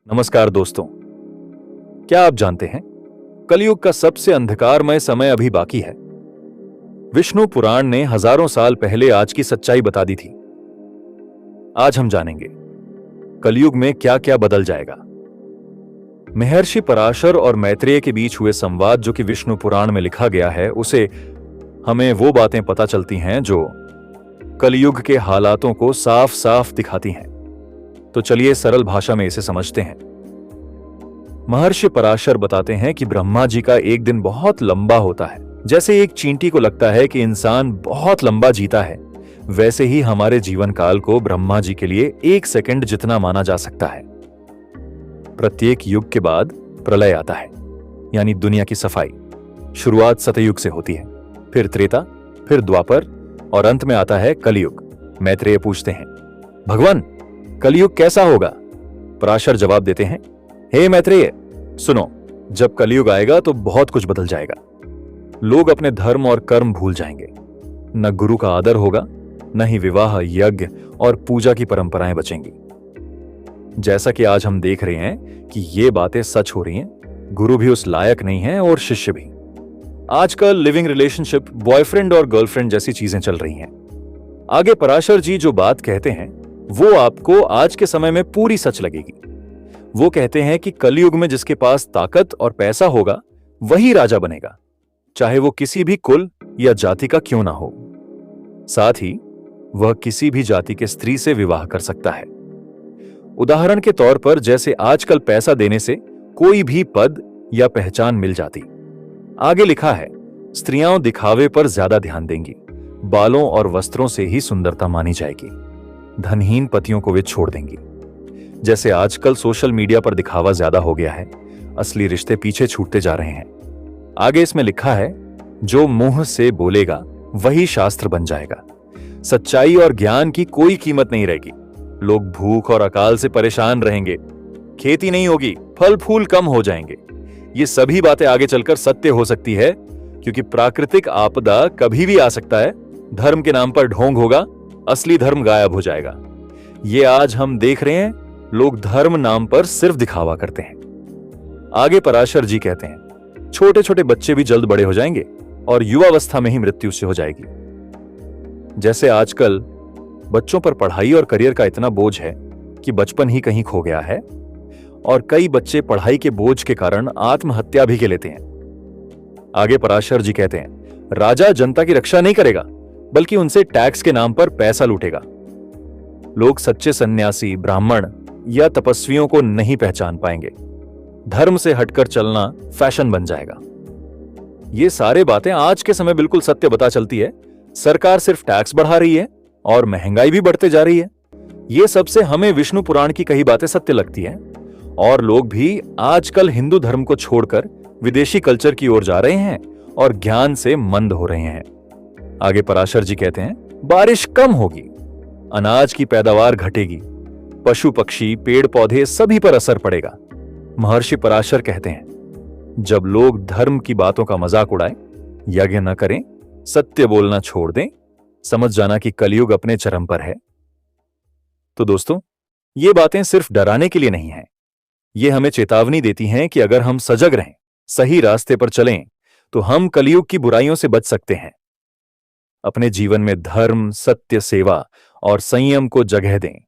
नमस्कार दोस्तों। क्या आप जानते हैं कलयुग का सबसे अंधकारमय समय अभी बाकी है। विष्णु पुराण ने हजारों साल पहले आज की सच्चाई बता दी थी। आज हम जानेंगे कलयुग में क्या क्या बदल जाएगा। महर्षि पराशर और मैत्रेय के बीच हुए संवाद जो कि विष्णु पुराण में लिखा गया है, उसे हमें वो बातें पता चलती हैं जो कलयुग के हालातों को साफ साफ दिखाती हैं। तो चलिए सरल भाषा में इसे समझते हैं। महर्षि पराशर बताते हैं कि ब्रह्मा जी का एक दिन बहुत लंबा होता है। जैसे एक चींटी को लगता है कि इंसान बहुत लंबा जीता है, वैसे ही हमारे जीवन काल को ब्रह्मा जी के लिए एक सेकंड जितना माना जा सकता है। प्रत्येक युग के बाद प्रलय आता है, यानी दुनिया की सफाई। शुरुआत सतयुग से होती है, फिर त्रेता, फिर द्वापर और अंत में आता है कलयुग। मैत्रेय पूछते हैं, भगवान कलयुग कैसा होगा? पराशर जवाब देते हैं, हे मैत्रेय सुनो, जब कलयुग आएगा तो बहुत कुछ बदल जाएगा। लोग अपने धर्म और कर्म भूल जाएंगे। न गुरु का आदर होगा, न ही विवाह, यज्ञ और पूजा की परंपराएं बचेंगी। जैसा कि आज हम देख रहे हैं कि ये बातें सच हो रही हैं। गुरु भी उस लायक नहीं है और शिष्य भी। आजकल लिविंग रिलेशनशिप, बॉयफ्रेंड और गर्लफ्रेंड जैसी चीजें चल रही हैं। आगे पराशर जी जो बात कहते हैं वो आपको आज के समय में पूरी सच लगेगी। वो कहते हैं कि कलयुग में जिसके पास ताकत और पैसा होगा वही राजा बनेगा, चाहे वो किसी भी कुल या जाति का क्यों ना हो। साथ ही वह किसी भी जाति के स्त्री से विवाह कर सकता है। उदाहरण के तौर पर जैसे आजकल पैसा देने से कोई भी पद या पहचान मिल जाती। आगे लिखा है, स्त्रियां दिखावे पर ज्यादा ध्यान देंगी, बालों और वस्त्रों से ही सुंदरता मानी जाएगी। धनहीन पतियों को वे छोड़ देंगी। जैसे आजकल सोशल मीडिया पर दिखावा ज्यादा हो गया है, असली रिश्ते पीछे छूटते जा रहे हैं। आगे इसमें लिखा है, जो मुंह से बोलेगा वही शास्त्र बन जाएगा। सच्चाई और ज्ञान की कोई कीमत नहीं रहेगी। लोग भूख और अकाल से परेशान रहेंगे, खेती नहीं होगी, फल फूल कम हो जाएंगे। ये सभी बातें आगे चलकर सत्य हो सकती है, क्योंकि प्राकृतिक आपदा कभी भी आ सकता है। धर्म के नाम पर ढोंग होगा, असली धर्म गायब हो जाएगा। ये आज हम देख रहे हैं, लोग धर्म नाम पर सिर्फ दिखावा करते हैं। आगे पराशर जी कहते हैं, छोटे छोटे बच्चे भी जल्द बड़े हो जाएंगे और युवावस्था में ही मृत्यु से हो जाएगी। जैसे आजकल बच्चों पर पढ़ाई और करियर का इतना बोझ है कि बचपन ही कहीं खो गया है, और कई बच्चे पढ़ाई के बोझ के कारण आत्महत्या भी के लेते हैं। आगे पराशर जी कहते हैं, राजा जनता की रक्षा नहीं करेगा, बल्कि उनसे टैक्स के नाम पर पैसा लूटेगा। लोग सच्चे सन्यासी, ब्राह्मण या तपस्वियों को नहीं पहचान पाएंगे। धर्म से हटकर चलना फैशन बन जाएगा। ये सारे बातें आज के समय बिल्कुल सत्य बता चलती है। सरकार सिर्फ टैक्स बढ़ा रही है और महंगाई भी बढ़ते जा रही है। ये सबसे हमें विष्णु पुराण की कही बातें सत्य लगती हैं, और लोग भी आजकल हिंदू धर्म को छोड़कर विदेशी कल्चर की ओर जा रहे हैं और ज्ञान से मंद हो रहे हैं। आगे पराशर जी कहते हैं, बारिश कम होगी, अनाज की पैदावार घटेगी, पशु पक्षी, पेड़ पौधे सभी पर असर पड़ेगा। महर्षि पराशर कहते हैं, जब लोग धर्म की बातों का मजाक उड़ाएं, यज्ञ न करें, सत्य बोलना छोड़ दें, समझ जाना कि कलयुग अपने चरम पर है। तो दोस्तों, ये बातें सिर्फ डराने के लिए नहीं हैं। ये हमें चेतावनी देती हैं कि अगर हम सजग रहें, सही रास्ते पर चलें, तो हम कलयुग की बुराइयों से बच सकते हैं। अपने जीवन में धर्म, सत्य, सेवा और संयम को जगह दें।